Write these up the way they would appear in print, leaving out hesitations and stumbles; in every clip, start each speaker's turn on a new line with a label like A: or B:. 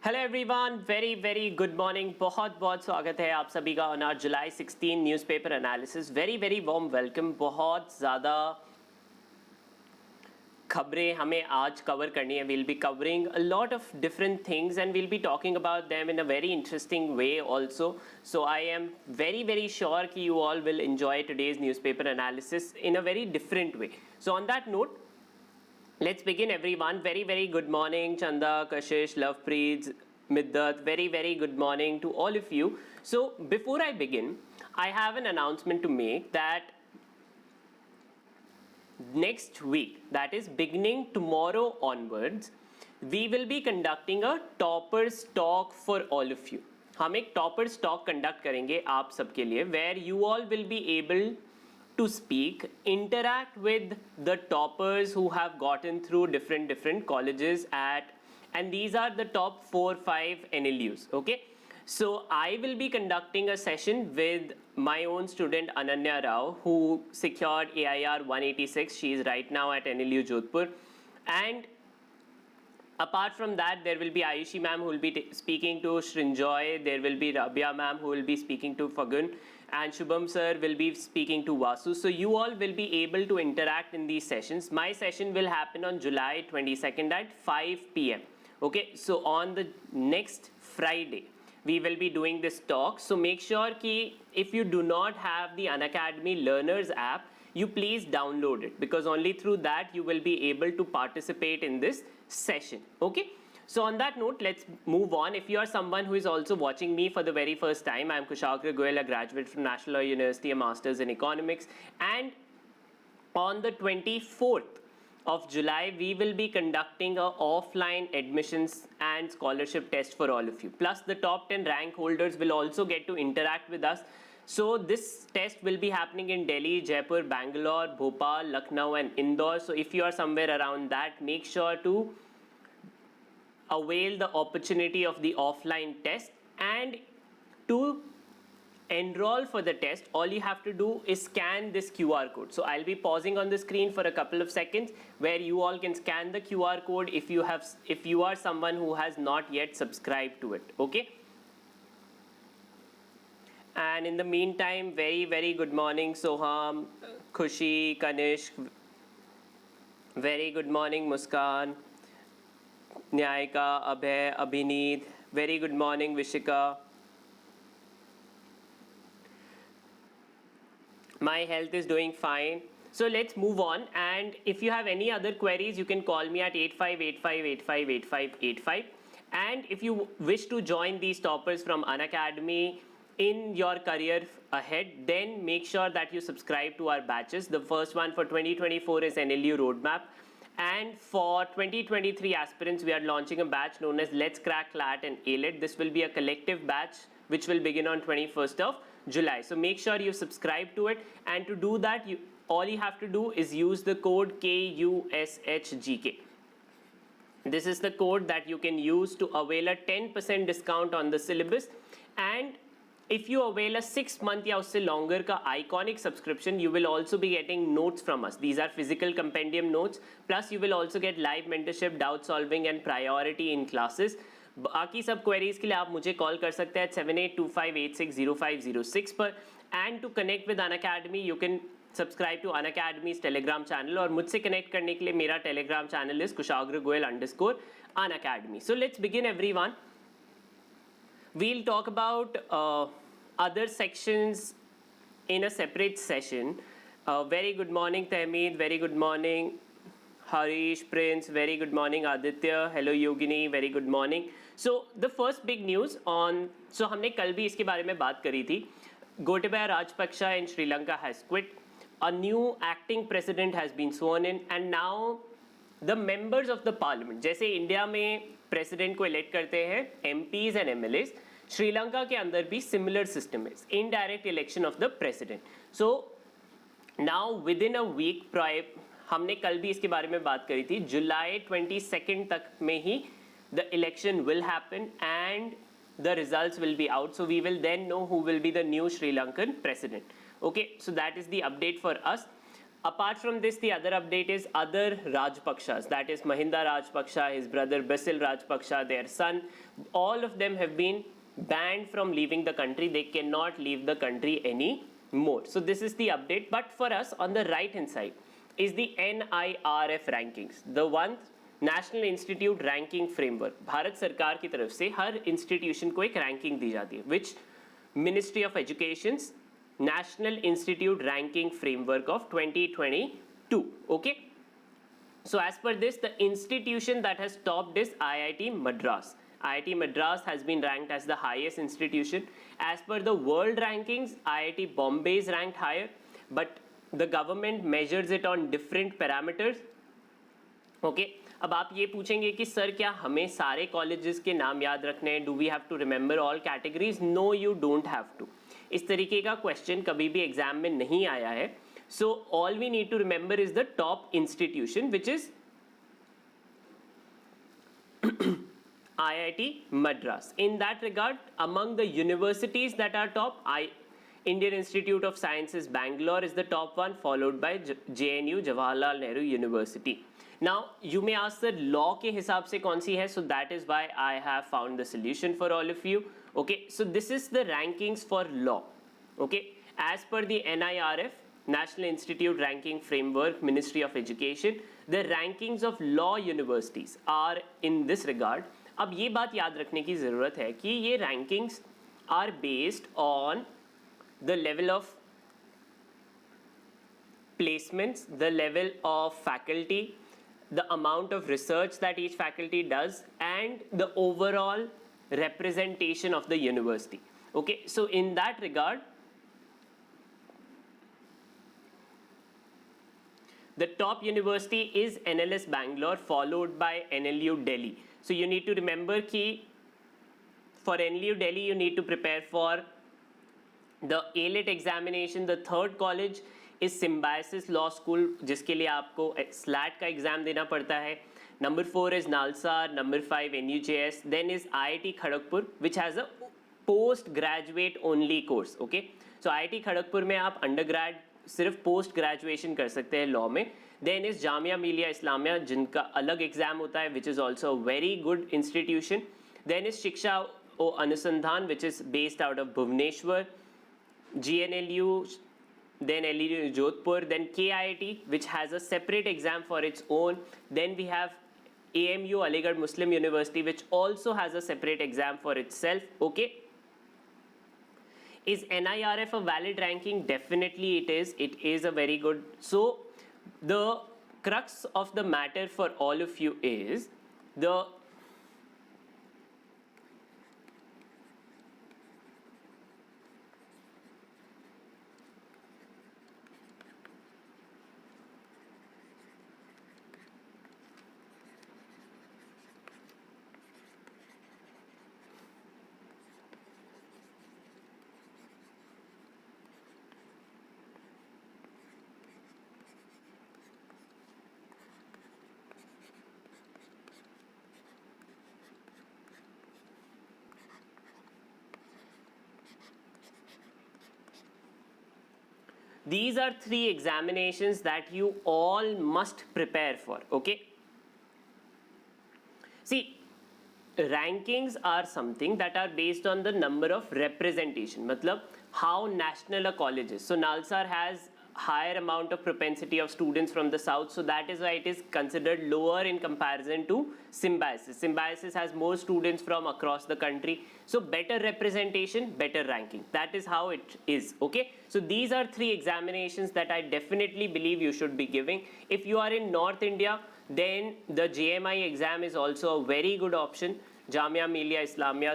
A: Hello everyone, very good morning. बहुत बहुत स्वागत है आप सभी का on our July 16 newspaper analysis. Very warm welcome. बहुत ज़्यादा खबरें हमें आज कवर करनी है। We'll be covering a lot of different things and we'll be talking about them in a very interesting way also. So I am very sure कि you all will enjoy today's newspaper analysis in a very different way. So on that note, let's begin everyone. Very good morning Chanda, Kashish, Lovepreet, Middat. Very good morning to all of you. So before I begin, I have an announcement to make that next week, that is beginning tomorrow onwards, we will be conducting a toppers talk for all of you. हम एक toppers talk conduct करेंगे आप सबके लिए, where you all will be able to speak, interact with the toppers who have gotten through different colleges at, and these are the top 4-5 NLUs. Okay, so I will be conducting a session with my own student Ananya Rao, who secured AIR 186. She is right now at NLU Jodhpur, and apart from that, there will be Ayushi ma'am who will be speaking to Srinjoy. There will be Rabia ma'am who will be speaking to Fagun, and Shubham sir will be speaking to Vasu. So you all will be able to interact in these sessions. My session will happen on July 22nd at 5 p.m. Okay, so on the next Friday, we will be doing this talk. So make sure ki if you do not have the Unacademy Learners app, you please download it, because only through that you will be able to participate in this session. Okay, so on that note, let's move on. If you are someone who is also watching me for the very first time, I am Kushagra Goyal, a graduate from National Law University, a master's in economics, and on the 24th of July, we will be conducting a offline admissions and scholarship test for all of you. Plus the top 10 rank holders will also get to interact with us. So this test will be happening in Delhi, Jaipur, Bangalore, Bhopal, Lucknow and Indore. So if you are somewhere around that, make sure to avail the opportunity of the offline test. And to enroll for the test, all you have to do is scan this QR code. So I'll be pausing on the screen for a couple of seconds where you all can scan the QR code if you are someone who has not yet subscribed to it. Okay, and in the meantime, very good morning Soham, Khushi, Kanishk. Very good morning Muskan, Nyayika, Abhay, Abhineet. Very good morning Vishika. My health is doing fine. So let's move on, and if you have any other queries, you can call me at 8585858585. And if you wish to join these toppers from Unacademy in your career ahead, then make sure that you subscribe to our batches. The first one for 2024 is NLU Roadmap, and for 2023 aspirants, we are launching a batch known as Let's Crack CLAT and ALET. This will be a collective batch which will begin on 21st of July. So make sure you subscribe to it, and to do that, all you have to do is use the code KUSHGK. This is the code that you can use to avail a 10% discount on the syllabus. And if you avail a 6-month या उससे longer का iconic subscription, you will also be getting notes from us. These are physical compendium notes. Plus you will also get live mentorship, doubt solving and priority in classes. बाकी सब queries के लिए आप मुझे call कर सकते हैं 7825860506 पर. And to connect with Unacademy, you can subscribe to Unacademy's Telegram channel, और मुझसे कनेक्ट करने के लिए मेरा Telegram channel is Kushagra Goyal _unacademy. So let's begin everyone. We'll talk about other sections in a separate session. Very good morning Tehmeed, very good morning Harish, Prince, very good morning Aditya, hello Yogini, very good morning. So the first big news on, so हमने कल भी इसके बारे में बात करी थी. Gotabaya Rajpaksha in Sri Lanka has quit. A new acting president has been sworn in, and now the members of the parliament, जैसे इंडिया में president को elect करते हैं MPs and MLAs, श्रीलंका के अंदर भी similar system is indirect election of the president. So now within a week prior, हमने कल भी इसके बारे में बात करी थी, जुलाई 22 तक में ही the election will happen and the results will be out. So we will then know who will be the new Sri Lankan president. Okay, so that is the update for us. Apart from this, the other update is other Rajpakshas, that is Mahinda Rajpaksha, his brother Basil Rajpaksha, their son, all of them have been banned from leaving the country. They cannot leave the country anymore. So this is the update. But for us, on the right hand side is the NIRF rankings, the one national institute ranking framework. Bharat सरकार की तरफ से हर institution को एक ranking दी जाती है, which ministry of education national institute ranking framework of 2022. Okay, so as per this, the institution that has topped is IIT Madras. IIT Madras has been ranked as the highest institution. As per the world rankings, IIT Bombay is ranked higher, but the government measures it on different parameters. Okay, अब आप ये पूछेंगे कि sir क्या हमें सारे colleges के नाम याद रखने हैं? Do we have to remember all categories? No, you don't have to. इस तरीके का क्वेश्चन कभी भी एग्जाम में नहीं आया है. So all we need to remember is the top institution which is IIT Madras. In that regard, among the universities that are top, Indian Institute of Sciences Bangalore is the top one, followed by JNU, Jawaharlal Nehru University. Now, you may ask the law के हिसाब से कौन सी है? So that is why I have found the solution for all of you. Okay, so this is the rankings for law. Okay, as per the NIRF, National Institute Ranking Framework, Ministry of Education, the rankings of law universities are in this regard. अब ये बात याद रखने की ज़रूरत है कि ये rankings are based on the level of placements, the level of faculty, the amount of research that each faculty does, and the overall representation of the university. Okay, so in that regard, the top university is NLS Bangalore, followed by NLU Delhi. So you need to remember कि for NLU Delhi you need to prepare for the ALET examination. The third college is Symbiosis Law School, जिसके लिए आपको SLAT का exam देना पड़ता है. Number 4 is Nalsar, number 5 NUJS, then is IIT Kharagpur, which has a post-graduate only course. Okay, so IIT Kharagpur में आप undergrad सिर्फ post graduation कर सकते हैं law में. Then is Jamia Millia Islamia, जिनका अलग एग्जाम होता है, which is also a very good institution. Then is Shiksha Anusandhan, which is based out of Bhubaneswar. GNLU, then LEU Jodhpur, then KIIT, which has a separate exam for its own. Then we have AMU, Aligarh Muslim University, which also has a separate exam for itself. Okay, is NIRF a valid ranking? Definitely it is. It is a very good. So the crux of the matter for all of you is the these are 3 examinations that you all must prepare for. Okay, see, rankings are something that are based on the number of representation, matlab how national a college is. So Nalsar has higher amount of propensity of students from the south, so that is why it is considered lower in comparison to Symbiosis. Symbiosis has more students from across the country, so better representation, better ranking. That is how it is. Okay, so these are 3 examinations that I definitely believe you should be giving. If you are in North India, then the JMI exam is also a very good option. Jamia Millia Islamia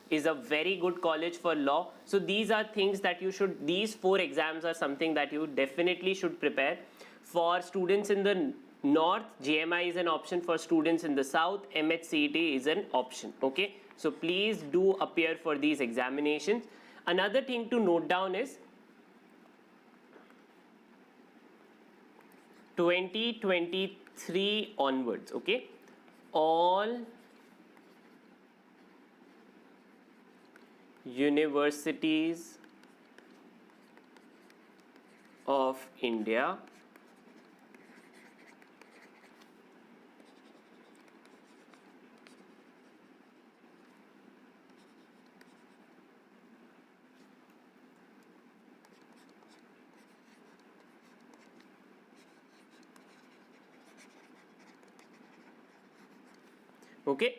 A: is a very good college for law. So these are things that you should, these 4 exams are something that you definitely should prepare. For students in the north, JMI is an option. For students in the south, MHCET is an option. Okay, so please do appear for these examinations. Another thing to note down is 2023 onwards, okay, all universities of India Okay.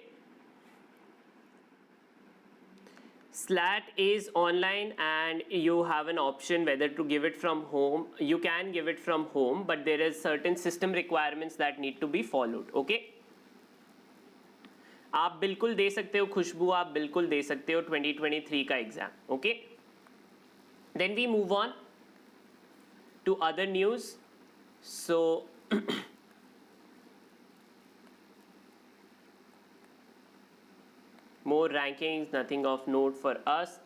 A: SLAT is online and you have an option whether to give it from home. You can give it from home, but there is certain system requirements that need to be followed. Okay. आप बिल्कुल दे सकते हो खुशबू, आप बिल्कुल दे सकते हो 2023 का exam. Okay. Then we move on to other news. So more rankings, nothing of note for us.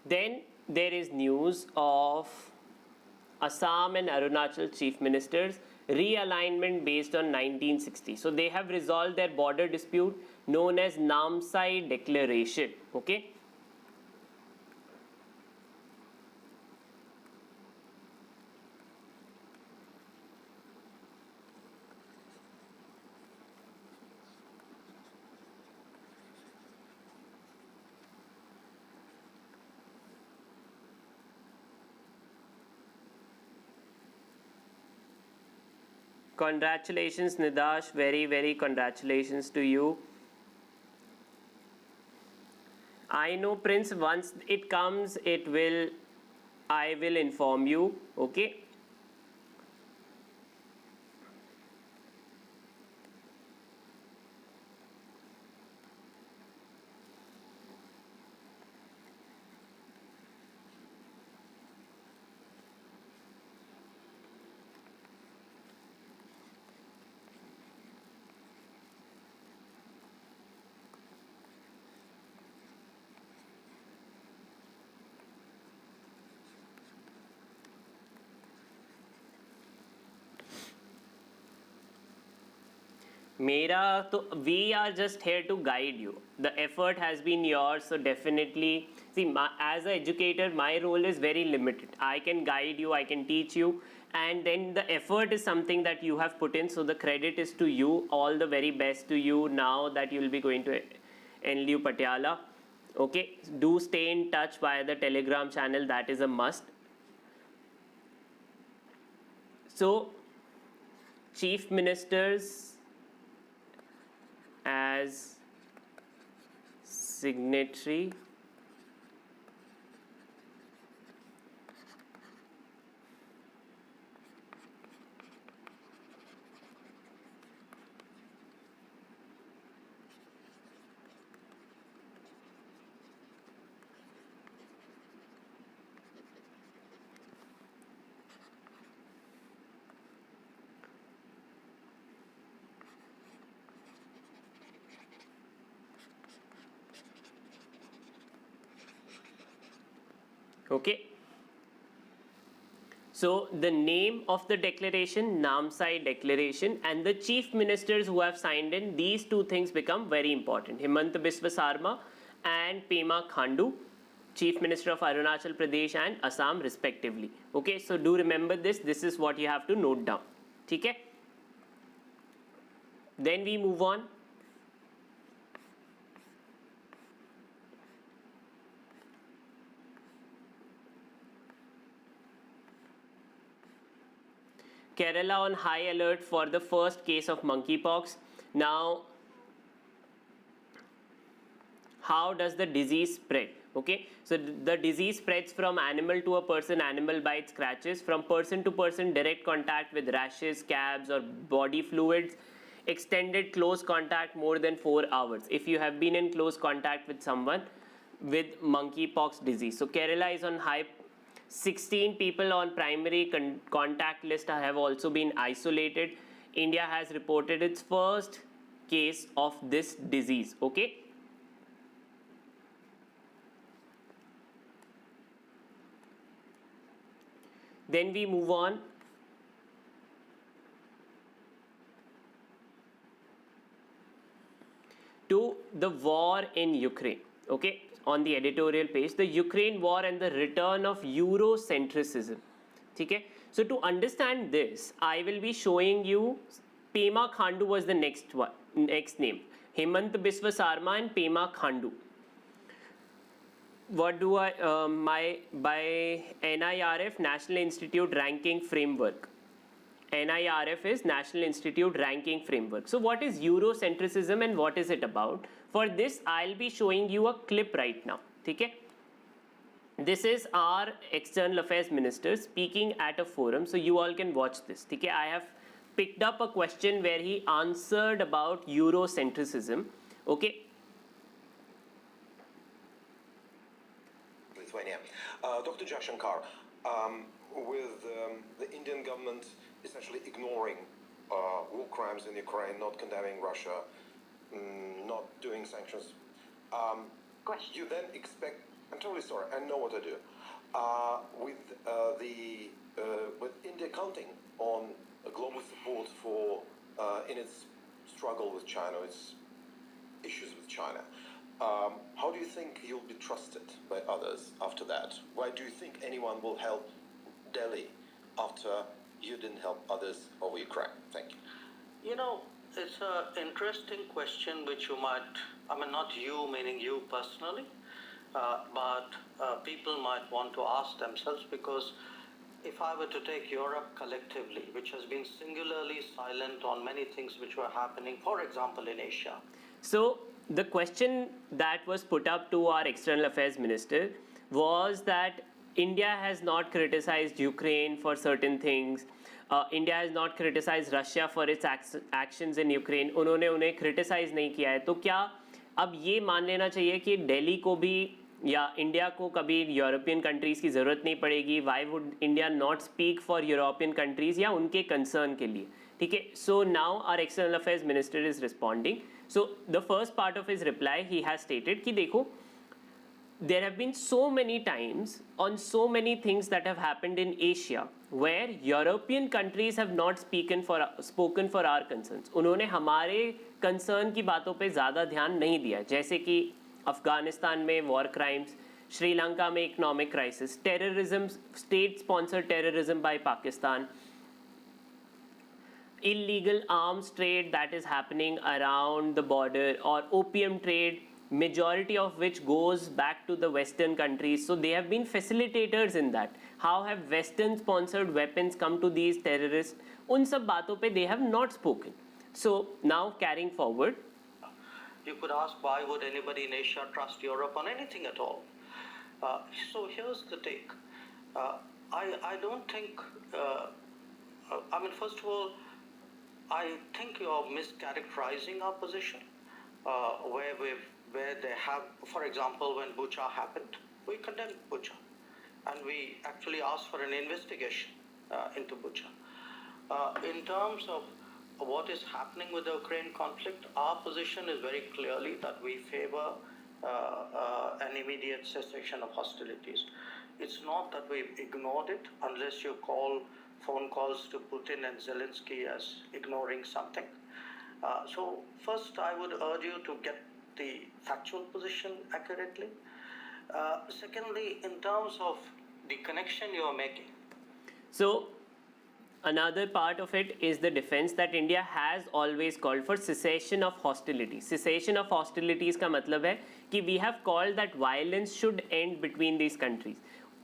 A: Then there is news of Assam and Arunachal chief ministers realignment based on 1960. So they have resolved their border dispute known as Namsai Declaration. Okay. Congratulations, Nidash. Very, very congratulations to you. I know, Prince, once it comes, I will inform you. Okay. We are just here to guide you. The effort has been yours, so definitely see, as an educator, my role is very limited. I can guide you, I can teach you, and then the effort is something that you have put in, so the credit is to you. All the very best to you now that you will be going to NLU Patiala. Okay, do stay in touch via the Telegram channel, that is a must. So, chief ministers as signatory Okay. So the name of the declaration, Namsai Declaration, and the chief ministers who have signed in, these two things become very important. Himanta Biswa Sarma and Pema Khandu, Chief Minister of Arunachal Pradesh and Assam respectively. Okay, so do remember this. This is what you have to note down. Okay. Then we move on. Kerala on high alert for the first case of monkeypox. Now, how does the disease spread? Okay, so the disease spreads from animal to a person, animal bite, scratches, from person to person, direct contact with rashes, scabs or body fluids, extended close contact more than 4 hours. If you have been in close contact with someone with monkeypox disease. So Kerala is on high. 16 people on primary contact list have also been isolated. India has reported its first case of this disease. Okay. Then we move on to the war in Ukraine. Okay. On the editorial page, the Ukraine war and the return of Eurocentricism. Okay? So to understand this, I will be showing you Pema Khandu was the next name. Himanta Biswa Sarma and Pema Khandu. what do I, by NIRF, National Institute Ranking Framework. NIRF is National Institute Ranking Framework. So what is Eurocentricism and what is it about? For this, I'll be showing you a clip right now. Okay? This is our External Affairs Minister speaking at a forum. So you all can watch this. Okay? I have picked up a question where he answered about Eurocentricism. Okay?
B: Lithuania. Dr. Jashankar, with the Indian government essentially ignoring war crimes in Ukraine, not condemning Russia, not doing sanctions, you then expect, I'm totally sorry, I know what I do, with India counting on global support for in its struggle with China, its issues with China. How do you think you'll be trusted by others after that? Why do you think anyone will help Delhi after you didn't help others over Ukraine? Thank you.
C: You know, it's an interesting question which you might, I mean, not you, meaning you personally, but people might want to ask themselves, because if I were to take Europe collectively, which has been singularly silent on many things which were happening, for example, in Asia.
A: So the question that was put up to our External Affairs Minister was that India has not criticized Ukraine for certain things. India has not criticized Russia for its actions in Ukraine. उन्होंने उन्हें criticize नहीं किया है. तो क्या अब ये मान लेना चाहिए कि दिल्ली को भी या इंडिया को कभी यूरोपियन कंट्रीज़ की ज़रूरत नहीं पड़ेगी? Why would India not speak for European countries या उनके concern के लिए? ठीक है. So now our External Affairs Minister is responding. So the first part of his reply, he has stated कि देखो, there have been so many times on so many things that have happened in Asia where European countries have not spoken for our concerns. उन्होंने हमारे concern की बातों पे ज़्यादा ध्यान नहीं दिया, जैसे कि अफगानिस्तान में war crimes, श्रीलंका में economic crisis, terrorism, state-sponsored terrorism by Pakistan, illegal arms trade that is happening around the border, or opium trade, majority of which goes back to the Western countries. So they have been facilitators in that. How have Western sponsored weapons come to these terrorists? उन सब बातों पे they have not spoken. So now carrying forward.
C: You could ask, why would anybody in Asia trust Europe on anything at all? So here's the take. I don't think, I mean, first of all, I think you're mischaracterizing our position, where they have, for example, when Bucha happened, we condemned Bucha, and we actually asked for an investigation into Bucha. In terms of what is happening with the Ukraine conflict, our position is very clearly that we favor an immediate cessation of hostilities. It's not that we've ignored it, unless you call phone calls to Putin and Zelensky as ignoring something. So first, I would urge you to get the factual position accurately. Secondly, in terms of the connection you are making.
A: So another part of it is the defense that India has always called for cessation of hostilities. Cessation of hostilities का मतलब है कि we have called that violence should end between these countries.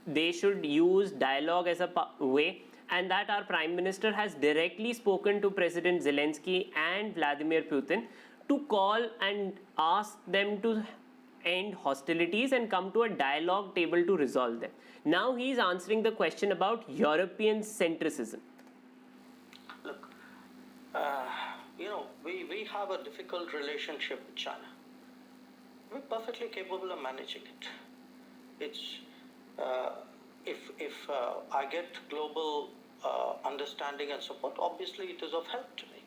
A: They should use dialogue as a way, and that our Prime Minister has directly spoken to President Zelensky and Vladimir Putin to call and ask them to end hostilities and come to a dialogue table to resolve them. Now he is answering the question about European centricism.
C: Look, you know, we have a difficult relationship with China. We're perfectly capable of managing it. It's if I get global understanding and support, obviously it is of help to me.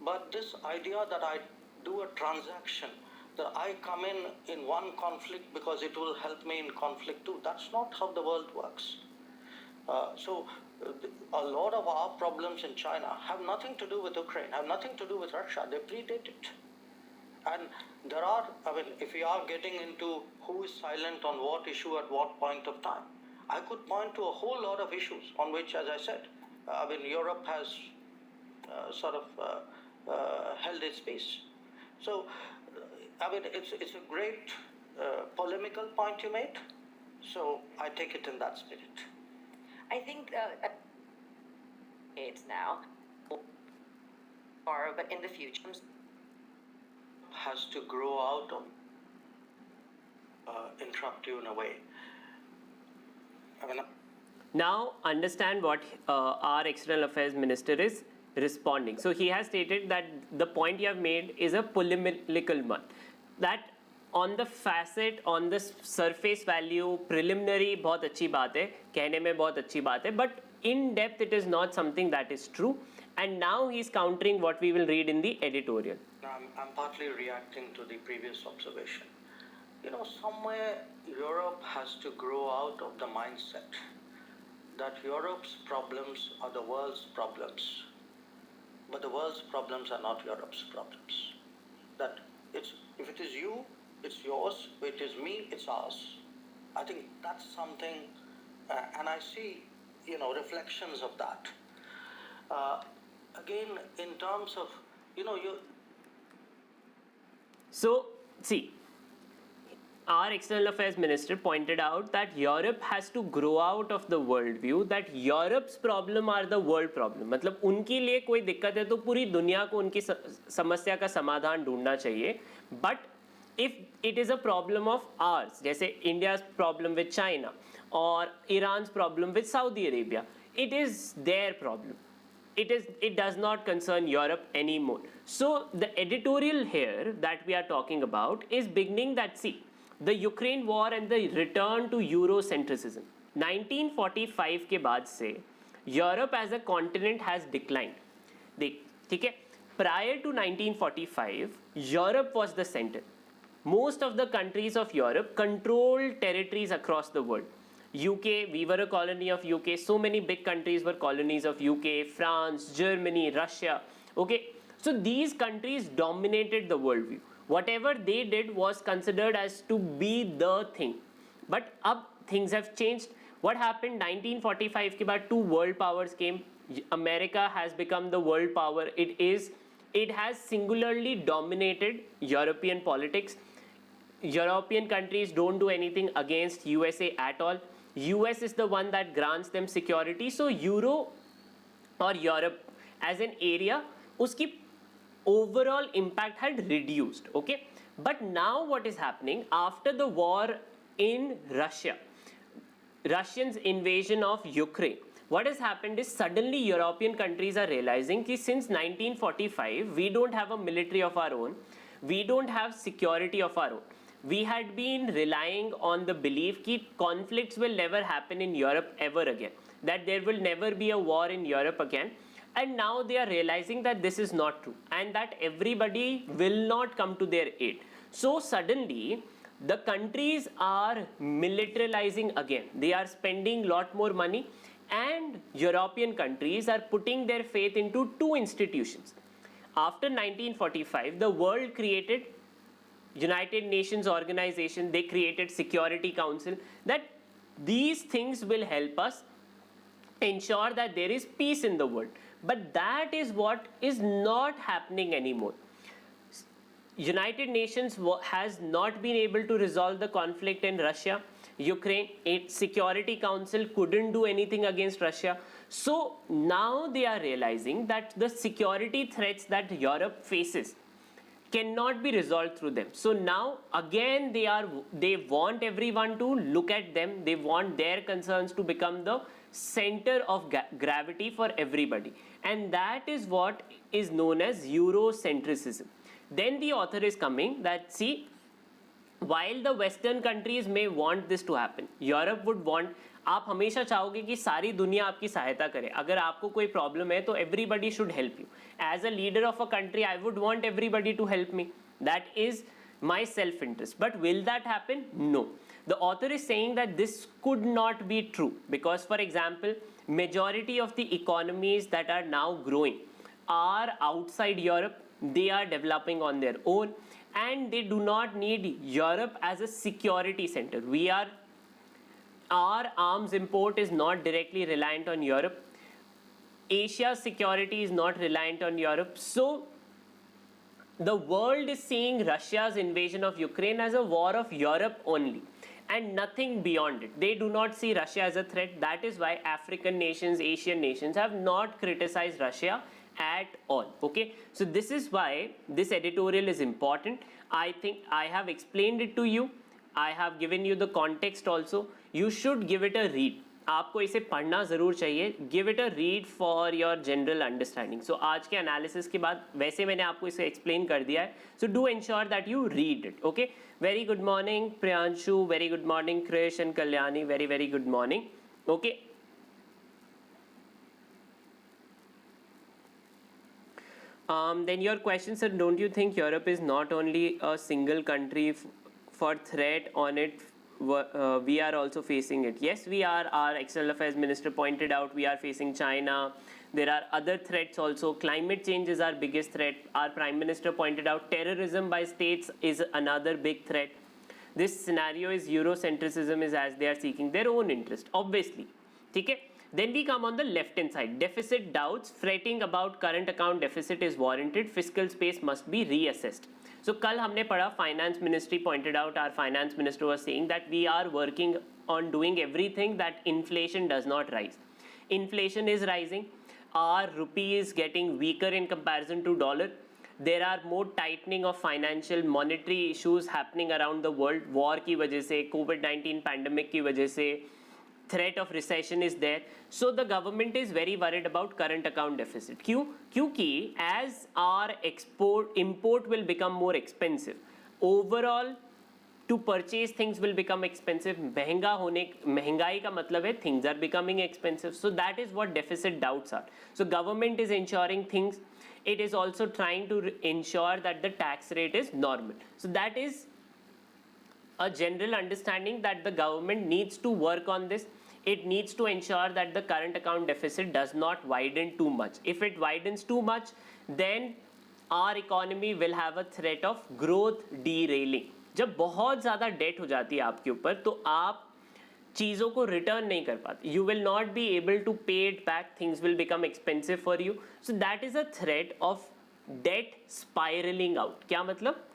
C: But this idea that I do a transaction, that I come in one conflict because it will help me in conflict too, that's not how the world works. So a lot of our problems in China have nothing to do with Ukraine, have nothing to do with Russia. They predate it. And there are, I mean, if we are getting into who is silent on what issue at what point of time, I could point to a whole lot of issues on which, as I said, I mean, Europe has sort of held its peace. So, I mean, it's a great polemical point you made. So I take it in that spirit.
D: I think it's now, or but in the future,
C: Has to grow out of interrupt you in a way. I mean,
A: Now understand what our external affairs minister is responding. So he has stated that the point you have made is a polemical one. That on the facet, on the surface value, preliminary बहुत अच्छी बात है, कहने में बहुत अच्छी बात है, but in depth it is not something that is true. And now he is countering what we will read in the editorial.
C: I'm partly reacting to the previous observation. You know, somewhere Europe has to grow out of the mindset that Europe's problems are the world's problems, but the world's problems are not Europe's problems. That it's, if it is you, it's yours, if it is me, it's ours. I think that's something, and I see, you know, reflections of that. Again, in terms of, you know,
A: So, see, our external affairs minister pointed out that Europe has to grow out of the worldview that Europe's problem are the world problem. मतलब उनके लिए कोई दिक्कत है तो पूरी दुनिया को उनकी समस्या का समाधान ढूंढना चाहिए. But if it is a problem of ours, जैसे India's problem with China or Iran's problem with Saudi Arabia, it is their problem. It does not concern Europe anymore. So the editorial here that we are talking about is beginning that, see, the Ukraine war and the return to Eurocentricism. 1945 के बाद से Europe as a continent has declined. देख, ठीक है? Prior to 1945, Europe was the center. Most of the countries of Europe controlled territories across the world. UK, we were a colony of UK. So many big countries were colonies of UK, France, Germany, Russia. Okay, so these countries dominated the worldview. Whatever they did was considered as to be the thing. But up things have changed. What happened? 1945 के बाद two world powers came. America has become the world power. It has singularly dominated European politics. European countries don't do anything against USA at all. US is the one that grants them security. So Euro or Europe as an area, uski overall impact had reduced. Okay, but now what is happening after the war in Russia, Russians' invasion of Ukraine, what has happened is suddenly European countries are realizing that since 1945 we don't have a military of our own, we don't have security of our own. We had been relying on the belief that conflicts will never happen in Europe ever again, that there will never be a war in Europe again. And now they are realizing that this is not true and that everybody will not come to their aid. So suddenly the countries are militarizing again. They are spending a lot more money, and European countries are putting their faith into two institutions. After 1945, the world created United Nations Organization, they created Security Council, that these things will help us ensure that there is peace in the world. But that is what is not happening anymore. United Nations has not been able to resolve the conflict in Russia, Ukraine. Security Council couldn't do anything against Russia. So now they are realizing that the security threats that Europe faces cannot be resolved through them. So now again they want everyone to look at them. They want their concerns to become the center of gravity for everybody. And that is what is known as Eurocentricism. Then the author is coming that, see, while the Western countries may want this to happen, Europe would want, आप हमेशा चाहोगे कि सारी दुनिया आपकी सहायता करे. अगर आपको कोई प्रॉब्लम है तो everybody should help you. As a leader of a country, I would want everybody to help me. That is my self-interest. But will that happen? No. The author is saying that this could not be true because, for example, majority of the economies that are now growing are outside Europe. They are developing on their own and they do not need Europe as a security center. Our arms import is not directly reliant on Europe. Asia's security is not reliant on Europe. So the world is seeing Russia's invasion of Ukraine as a war of Europe only and nothing beyond it. They do not see Russia as a threat. That is why African nations, Asian nations have not criticized Russia at all. Okay, so this is why this editorial is important. I think I have explained it to you. I have given you the context also. You should give it a read. आपको इसे पढ़ना ज़रूर चाहिए. Give it a read for your general understanding. So आज के analysis के बाद वैसे मैंने आपको इसे explain कर दिया है. So do ensure that you read it. Okay. Very good morning Priyanshu. Very good morning Krish and Kalyani. Very very good morning. Okay. Then your question, sir, don't you think Europe is not only a single country for threat on it? We are also facing it. Yes, we are. Our External Affairs Minister pointed out we are facing China. There are other threats also. Climate change is our biggest threat. Our Prime Minister pointed out terrorism by states is another big threat. This scenario is Eurocentricism is as they are seeking their own interest, obviously. Okay? Then we come on the left hand side. Deficit doubts, fretting about current account deficit is warranted. Fiscal space must be reassessed. So कल हमने पढ़ा finance ministry pointed out, our finance minister was saying that we are working on doing everything that inflation does not rise. Inflation is rising. Our rupee is getting weaker in comparison to dollar. There are more tightening of financial monetary issues happening around the world. War की वजह से, COVID-19 pandemic की वजह से, threat of recession is there. So the government is very worried about current account deficit. क्यों? क्योंकि as our import will become more expensive, overall to purchase things will become expensive. महंगाई का मतलब है things are becoming expensive. So that is what deficit doubts are. So government is ensuring things. It is also trying to ensure that the tax rate is normal. So that is a general understanding that the government needs to work on this. It needs to ensure that the current account deficit does not widen too much. If it widens too much, then our economy will have a threat of growth derailing. जब बहुत ज़्यादा debt हो जाती है आपके ऊपर तो आप चीज़ों को return नहीं कर पाते. You will not be able to pay it back. Things will become expensive for you. So that is a threat of debt spiraling out. क्या मतलब?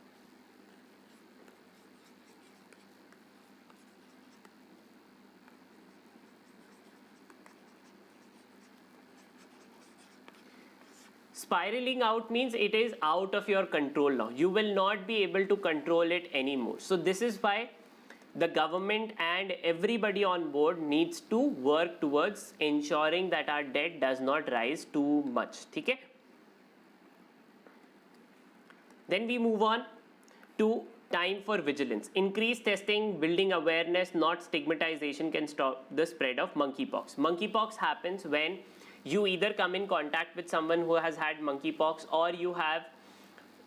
A: Spiraling out means it is out of your control now. You will not be able to control it anymore. So this is why the government and everybody on board needs to work towards ensuring that our debt does not rise too much. Okay? Then we move on to time for vigilance. Increased testing, building awareness, not stigmatization can stop the spread of monkeypox. Monkeypox happens when you either come in contact with someone who has had monkeypox or you have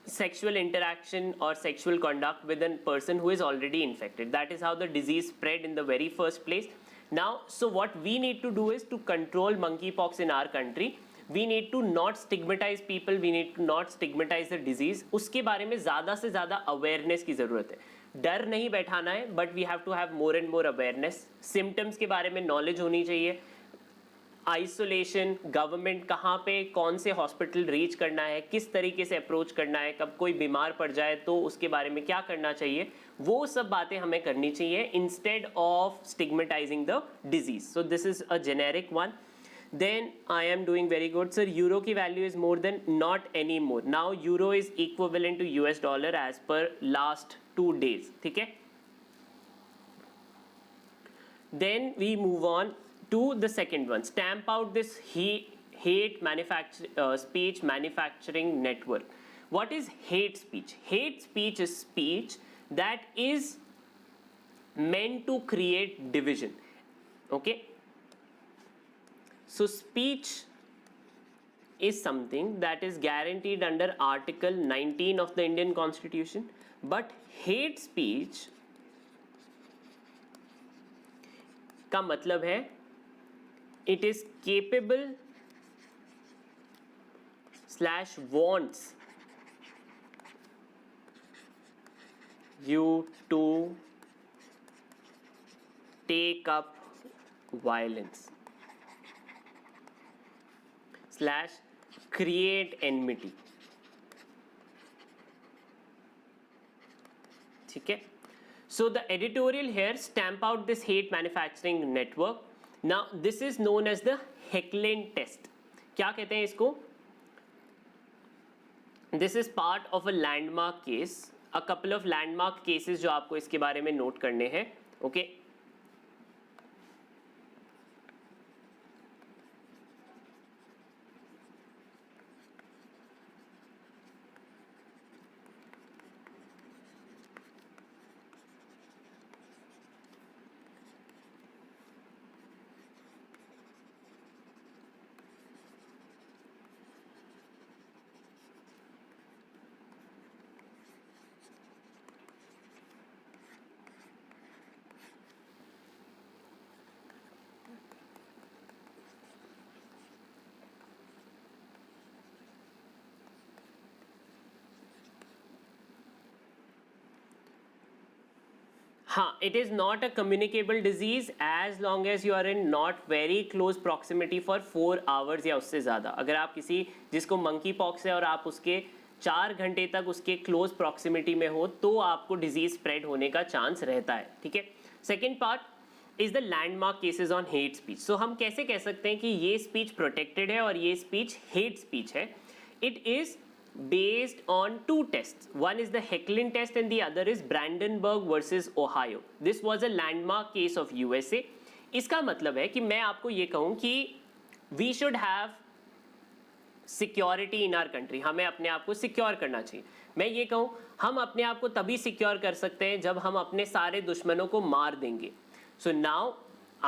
A: sexual interaction or sexual conduct with a person who is already infected. That is how the disease spread in the very first place. Now, so what we need to do is to control monkeypox in our country. We need to not stigmatize people. We need to not stigmatize the disease. उसके बारे में ज़्यादा से ज़्यादा awareness की ज़रूरत है. डर नहीं बैठाना है, but we have to have more and more awareness. Symptoms के बारे में knowledge होनी चाहिए. आइसोलेशन, गवर्नमेंट कहाँ पे कौन से हॉस्पिटल रीच करना है, किस तरीके से अप्रोच करना है, कब कोई बीमार पड़ जाए तो उसके बारे में क्या करना चाहिए, वो सब बातें हमें करनी चाहिए instead of stigmatising the disease. So this is a generic one. Then I am doing very good sir. Euro की value is more than not any more. Now euro is equivalent to US dollar as per last 2 days. ठीक है. Then we move on to the second one. Stamp out this hate speech manufacturing network. What is hate speech? Hate speech is speech that is meant to create division. Okay? So speech is something that is guaranteed under Article 19 of the Indian Constitution, but hate speech का मतलब है it is capable / wants you to take up violence / create enmity. ठीक है. So the editorial here stamp out this hate manufacturing network. Now this is known as the Heckling test. क्या कहते हैं इसको? This is part of a landmark case. A couple of landmark cases जो आपको इसके बारे में नोट करने हैं. Okay. हाँ, it is not a communicable disease as long as you are in not very close proximity for 4 hours या उससे ज़्यादा. अगर आप किसी जिसको मंकी पॉक्स है और आप उसके 4 घंटे तक उसके क्लोज प्रॉक्सिमिटी में हो तो आपको डिजीज स्प्रेड होने का चांस रहता है. ठीक है. Second part is the landmark cases on hate speech. So हम कैसे कह सकते हैं कि ये स्पीच प्रोटेक्टेड है और ये स्पीच हेट स्पीच है? It is based on 2 tests. One is the Heckling test and the other is Brandenburg versus Ohio. This was a landmark case of USA. इसका मतलब है कि मैं आपको ये कहूँ कि we should have security in our country. हमें अपने आप को सिक्योर करना चाहिए. मैं ये कहूँ हम अपने आप को तभी सिक्योर कर सकते हैं जब हम अपने सारे दुश्मनों को मार देंगे. So now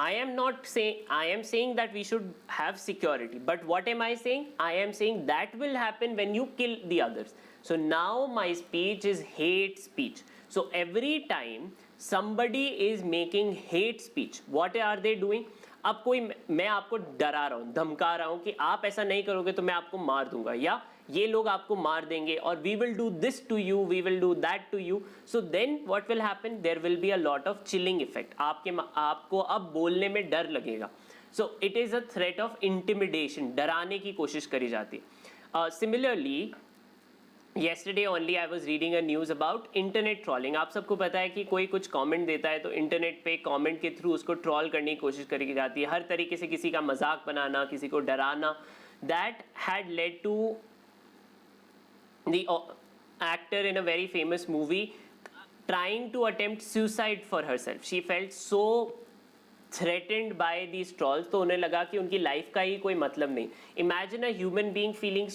A: I am not saying, I am saying that we should have security, but what am I saying? I am saying that will happen when you kill the others. So now my speech is hate speech. So every time somebody is making hate speech, what are they doing? अब कोई मैं आपको डरा रहा हूँ, धमका रहा हूँ कि आप ऐसा नहीं करोगे तो मैं आपको मार दूंगा या ये लोग आपको मार देंगे और we will do this to you, we will do that to you. So then what will happen? There will be a lot of chilling effect. आपको अब बोलने में डर लगेगा. So it is a threat of intimidation. डराने की कोशिश करी जाती है. Similarly, yesterday only I was reading a news about internet trolling. आप सबको पता है कि कोई कुछ comment देता है तो इंटरनेट पे कमेंट के थ्रू उसको ट्रॉल करने की कोशिश करी जाती है. हर तरीके से किसी का मजाक बनाना, किसी को डराना. That had led to the actor in a very famous movie trying to attempt suicide for herself. She felt so threatened by these trolls, तो उन्हें लगा कि उनकी लाइफ का ही कोई मतलब नहीं. Imagine a human being feeling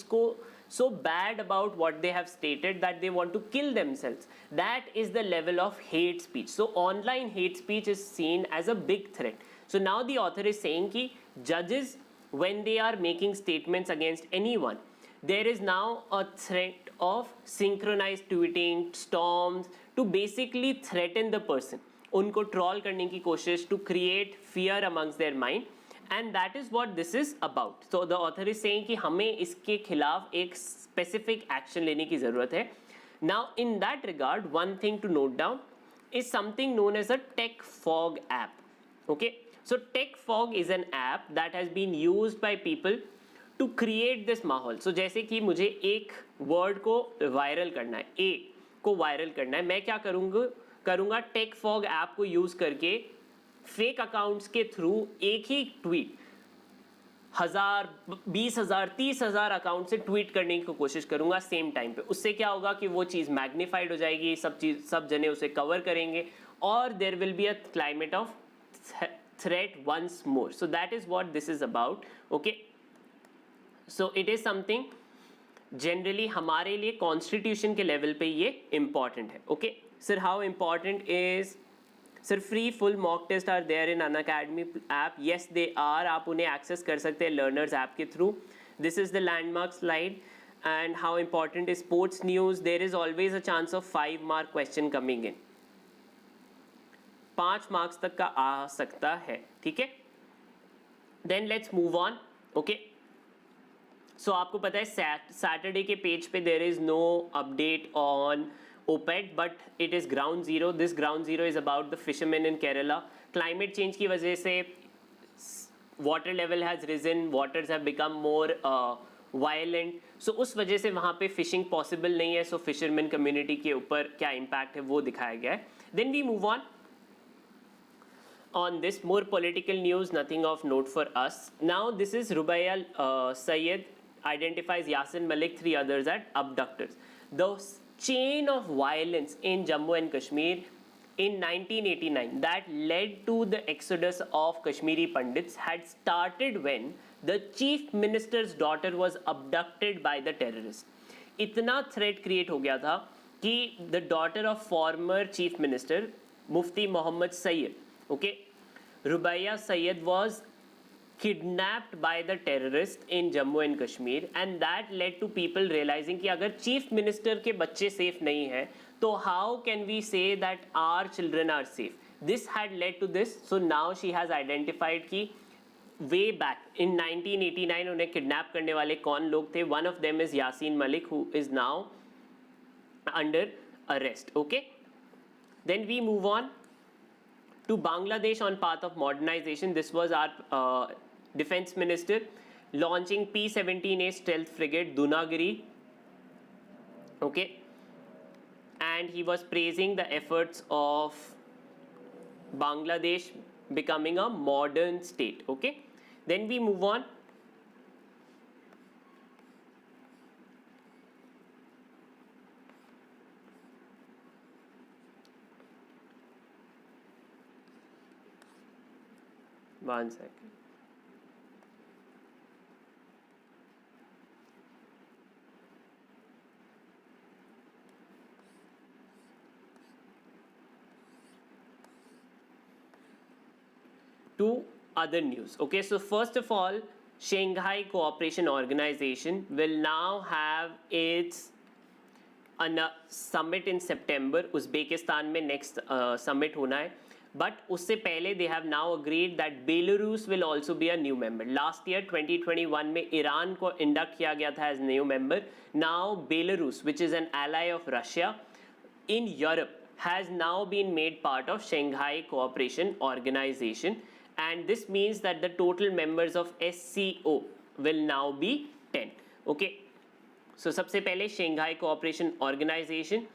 A: so bad about what they have stated that they want to kill themselves. That is the level of hate speech. So online hate speech is seen as a big threat. So now the author is saying कि judges, when they are making statements against anyone, there is now a threat of synchronized tweeting, storms, to basically threaten the person. उनको troll करने की कोशिश, to create fear amongst their mind, and that is what this is about. So the author is saying कि हमें इसके खिलाफ एक specific action लेने की ज़रूरत है. Now in that regard, one thing to note down is something known as a tech fog app. Okay, so tech fog is an app that has been used by people to create this माहौल. So जैसे कि मुझे एक word को viral करना है, A को viral करना है, मैं क्या करूँगा टेक फॉग ऐप को यूज़ करके फेक अकाउंट्स के थ्रू एक ही ट्वीट 1000, 20,000, 30,000 अकाउंट से ट्वीट करने की कोशिश करूँगा सेम टाइम पे. उससे क्या होगा कि वो चीज़ मैग्नीफाइड हो जाएगी, सब जने उसे कवर करेंगे और there will be a climate of threat once more. So that is what this is about. Okay, so it is something generally हमारे लिए कॉन्स्टिट्यूशन के लेवल पे ये इम्पॉर्टेंट है. Okay sir, how important is sir free full mock test are there in Unacademy app? Yes they are. आप उन्हें access कर सकते हैं लर्नर्स ऐप के through. This is the landmark slide. And how important is sports news? There is always a chance of 5 mark question coming in. 5 marks तक का आ सकता है. ठीक है, then let's move on. Okay, so आपको पता है सैटरडे के पेज पे there is no update on OPED, but it is ground zero. This ground zero is about the fishermen in Kerala. Climate change की वजह से water level has risen, waters have become more violent, so उस वजह से वहाँ पे fishing possible नहीं है, सो फिशरमैन कम्युनिटी के ऊपर क्या इम्पैक्ट है वो दिखाया गया है. Then we move on this more political news, nothing of note for us. Now this is Rubaia Sayed identifies Yasin Malik, 3 others as abductors. The chain of violence in Jammu and Kashmir in 1989 that led to the exodus of Kashmiri Pandits had started when the chief minister's daughter was abducted by the terrorists. इतना threat create हो गया था कि the daughter of former chief minister Mufti Muhammad Sayyid, okay, Rubaia Sayed was kidnapped by the terrorists in Jammu and Kashmir, and that led to people realizing कि अगर chief minister के बच्चे safe नहीं हैं, तो how can we say that our children are safe? This had led to this, so now she has identified कि way back in 1989 उन्हें kidnap करने वाले कौन लोग थे. One of them is Yasin Malik, who is now under arrest. Okay, then we move on to Bangladesh on path of modernization. This was our defense minister launching P-17A stealth frigate Dunagiri. Okay, and he was praising the efforts of Bangladesh becoming a modern state. Okay, then we move on. One second. Two other news. Okay, so first of all, Shanghai Cooperation Organization will now have its summit in September. Uzbekistan में next summit होना है. But उससे पहले they have now agreed that Belarus will also be a new member. Last year 2021 में Iran को induct किया गया था as new member. Now Belarus, which is an ally of Russia in Europe, has now been made part of Shanghai Cooperation Organization, and this means that the total members of SCO will now be 10. Okay, so सबसे पहले Shanghai Cooperation Organization.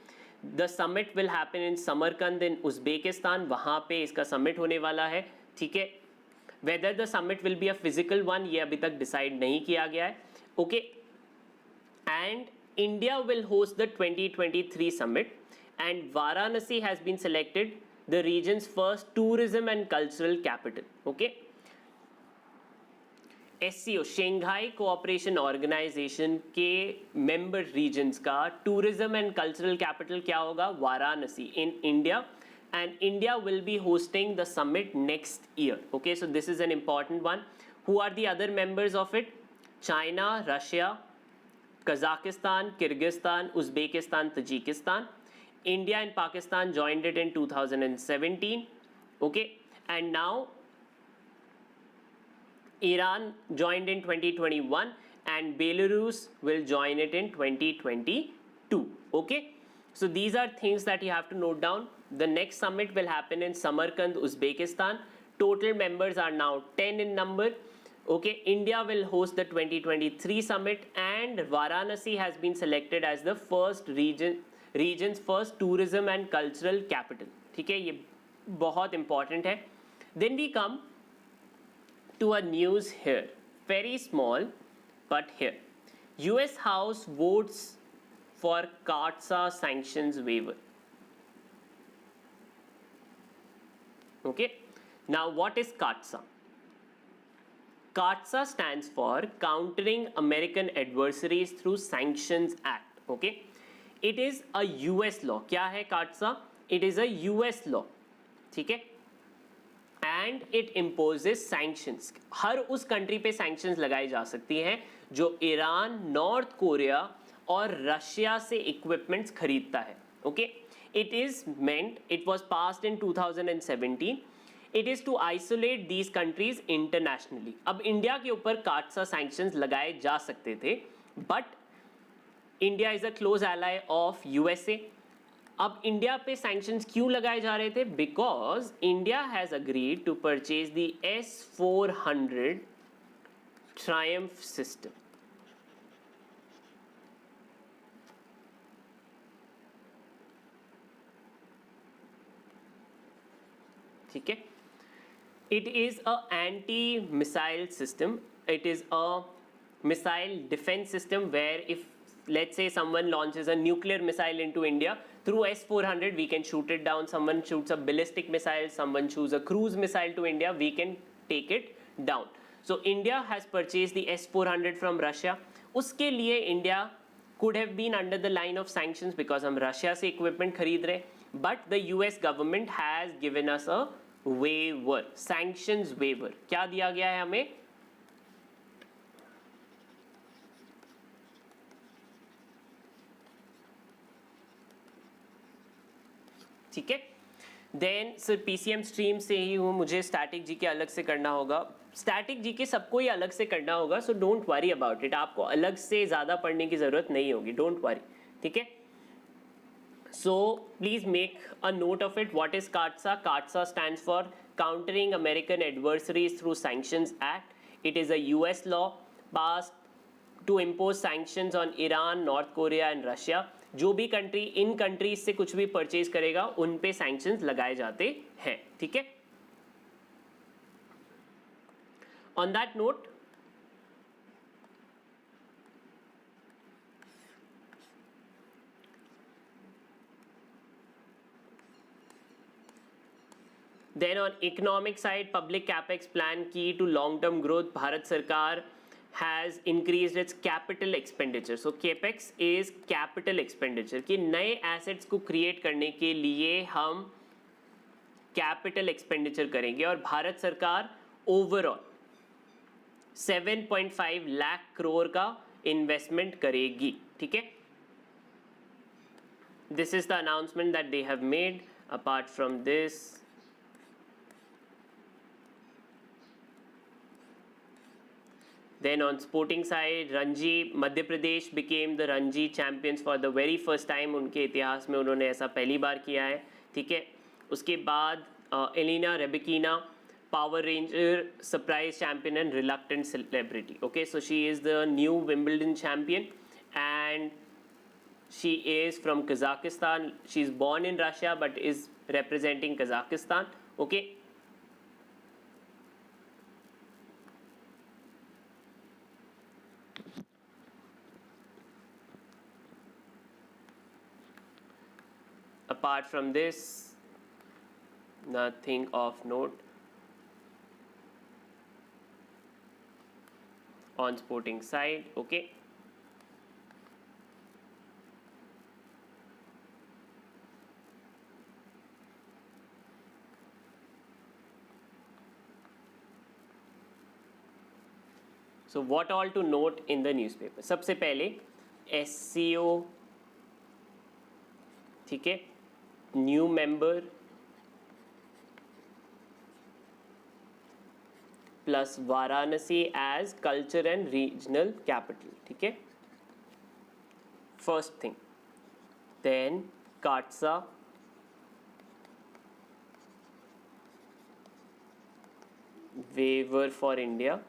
A: The summit will happen in Samarkand in Uzbekistan. वहाँ पे इसका summit होने वाला है. ठीक है, whether the summit will be a physical one ये अभी तक decide नहीं किया गया है. Okay, and India will host the 2023 summit, and Varanasi has been selected the region's first tourism and cultural capital. Okay, SCO Shanghai Cooperation Organization के member regions का tourism and cultural capital क्या होगा? Varanasi in India, and India will be hosting the summit next year. Okay, so this is an important one. Who are the other members of it? China, Russia, Kazakhstan, Kyrgyzstan, Uzbekistan, Tajikistan. India and Pakistan joined it in 2017. Okay, and now Iran joined in 2021 and Belarus will join it in 2022. Okay, so these are things that you have to note down. The next summit will happen in Samarkand, Uzbekistan. Total members are now 10 in number. Okay, India will host the 2023 summit, and Varanasi has been selected as the first region's first tourism and cultural capital. ठीक है, ये बहुत important है. Then we come to a news here, very small, but here. US House votes for Katsa sanctions waiver. Okay, now what is Katsa? Katsa stands for Countering American Adversaries Through Sanctions Act. Okay, it is a US law. क्या है Katsa? It is a US law. ठीक है, and it imposes sanctions. हर उस country पे sanctions लगाई जा सकती हैं जो ईरान, नॉर्थ कोरिया और रशिया से इक्विपमेंट्स खरीदता है. Okay, it is meant, it was passed in 2017. It is to isolate these countries internationally. अब इंडिया के ऊपर काट्सा sanctions लगाए जा सकते थे, but India is a close ally of USA. अब इंडिया पे sanctions क्यों लगाए जा रहे थे? Because India has agreed to purchase the S-400 Triumph system. ठीक है. It is a anti-missile system. It is a missile defense system where if let's say someone launches a nuclear missile into India, through S-400 we can shoot it down. Someone shoots a ballistic missile, someone shoots a cruise missile to India, we can take it down. So India has purchased the S-400 from Russia. उसके लिए India could have been under the line of sanctions because हम Russia से equipment खरीद रहे, but the US government has given us a waiver, sanctions waiver. क्या दिया गया है हमें? ठीक है. देन सर पीसीएम स्ट्रीम से ही हूँ, मुझे स्टैटिक जी के अलग से करना होगा. स्टैटिक जी के सबको ही अलग से करना होगा, so don't worry about it. आपको अलग से ज़्यादा पढ़ने की ज़रूरत नहीं होगी, डोंट वरी. ठीक है. So please make a note of it. What is Katsa? Katsa stands for Countering American Adversaries Through Sanctions Act. It is a US law passed to impose sanctions on Iran, North Korea and Russia. जो भी country in countries से कुछ भी purchase करेगा उन पे sanctions लगाए जाते हैं. ठीक है. On that note, then on economic side, public capex plan key to long-term growth. Bharat Sarkar has increased its capital expenditure. So capex is capital expenditure. कि नए assets को create करने के लिए हम capital expenditure करेंगे और भारत सरकार overall 7.5 लाख करोड़ का investment करेगी. ठीक है. This is the announcement that they have made. Apart from this, then on sporting side, Ranji, Madhya Pradesh became the Ranji champions for the very first time. उनके इतिहास में उन्होंने ऐसा पहली बार किया है. ठीक है. उसके बाद Elina रेबिकीना, Power Ranger surprise champion and reluctant celebrity. Okay, so she is the new Wimbledon champion and she is from Kazakhstan. She's born in Russia but is representing Kazakhstan. Okay. Apart from this, nothing of note on sporting side. Okay. So what all to note in the newspaper? सबसे पहले SCO, ठीक है, new member plus Varanasi as culture and regional capital. ठीक है. First thing. Then Katsa, waiver for India.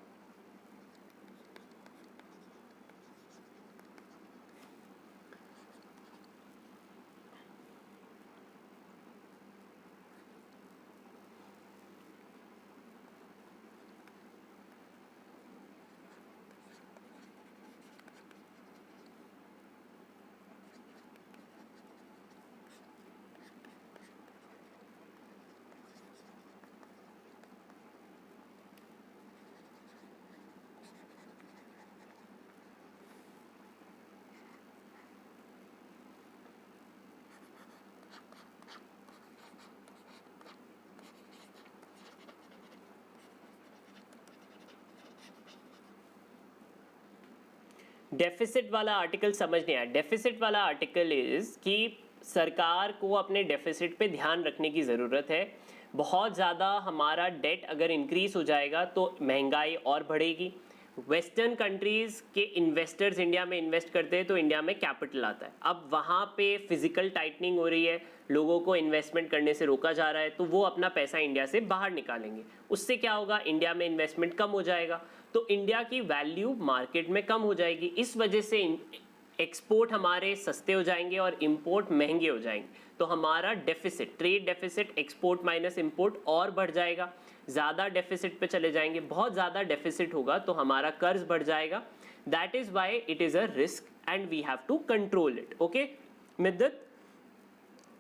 A: Deficit वाला article समझ नहीं आया. डेफिसिट वाला आर्टिकल इज कि सरकार को अपने डेफिसिट पे ध्यान रखने की ज़रूरत है. बहुत ज़्यादा हमारा डेट अगर इंक्रीज हो जाएगा तो महंगाई और बढ़ेगी. वेस्टर्न कंट्रीज़ के इन्वेस्टर्स इंडिया में इन्वेस्ट करते हैं तो इंडिया में कैपिटल आता है. अब वहाँ पे फिजिकल टाइटनिंग हो रही है, लोगों को इन्वेस्टमेंट करने से रोका जा रहा है, तो वो अपना पैसा इंडिया से बाहर निकालेंगे. उससे क्या होगा, इंडिया में इन्वेस्टमेंट कम हो जाएगा, तो इंडिया की वैल्यू मार्केट में कम हो जाएगी. इस वजह से एक्सपोर्ट हमारे सस्ते हो जाएंगे और इंपोर्ट महंगे हो जाएंगे. तो तो हमारा deficit, trade deficit, export minus import और बढ़ जाएगा, ज़्यादा डेफिसिट पे चले जाएंगे, बहुत ज़्यादा डेफिसिट होगा तो हमारा कर्ज बढ़ जाएगा. That is why it is a risk and we have to control it. Okay मिद्दत.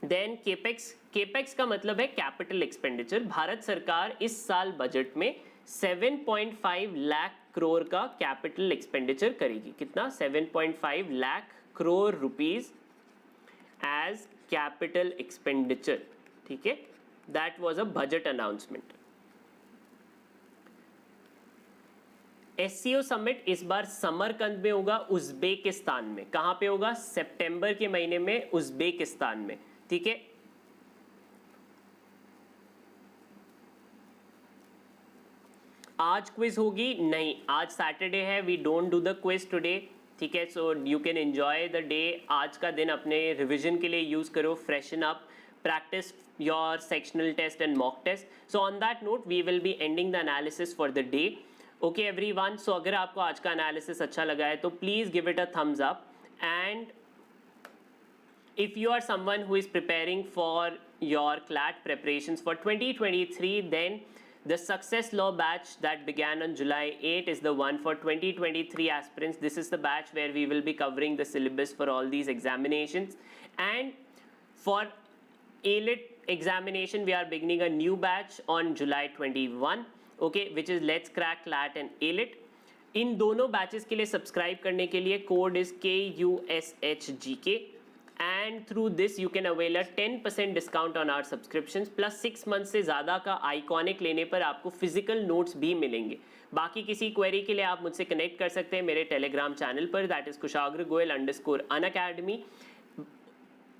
A: देन केपेक्स का मतलब है कैपिटल एक्सपेंडिचर. भारत सरकार इस साल बजट में 7.5 लाख करोड़ का कैपिटल एक्सपेंडिचर करेगी. कितना? 7.5 lakh crore rupees as capital expenditure. ठीक है, that was a budget announcement. SCO summit इस बार समरकंद में होगा, उज्बेकिस्तान में. कहां पे होगा? सितंबर के महीने में उज्बेकिस्तान में. ठीक है, आज क्विज होगी? नहीं, आज सैटरडे है, we don't do the quiz today. ठीक है, so you can enjoy the day. आज का दिन अपने रिवीजन के लिए यूज करो, freshen up, practice your sectional test and mock test. So on that note we will be ending the analysis for the day. Okay everyone, so अगर आपको आज का एनालिसिस अच्छा लगा है तो please give it a thumbs up. And if you are someone who is preparing for your CLAT preparations for 2023, then the Success Law batch that began on July 8 is the one for 2023 aspirants. This is the batch where we will be covering the syllabus for all these examinations. And for ALIT examination, we are beginning a new batch on July 21, okay, which is Let's Crack CLAT and ALIT. इन दोनों batches के लिए subscribe करने के लिए code is KUSHGK. And through this you can avail a 10% discount on our subscriptions plus 6 months से ज़्यादा का iconic लेने पर आपको फिजिकल नोट्स भी मिलेंगे. बाकी किसी क्वेरी के लिए आप मुझसे कनेक्ट कर सकते हैं मेरे टेलीग्राम चैनल पर, that is Kushagra Goyal _Unacademy.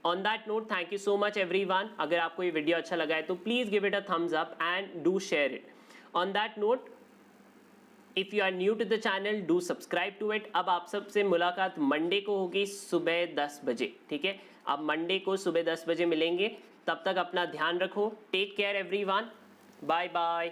A: On that note, thank you so much everyone. अगर आपको ये वीडियो अच्छा लगा है तो please give it a thumbs up and do share it. On that note, if you are new to the channel, do subscribe to it. अब आप सबसे मुलाकात मंडे को होगी सुबह 10 बजे. ठीक है, अब मंडे को सुबह 10 बजे मिलेंगे. तब तक अपना ध्यान रखो. Take care everyone. Bye bye.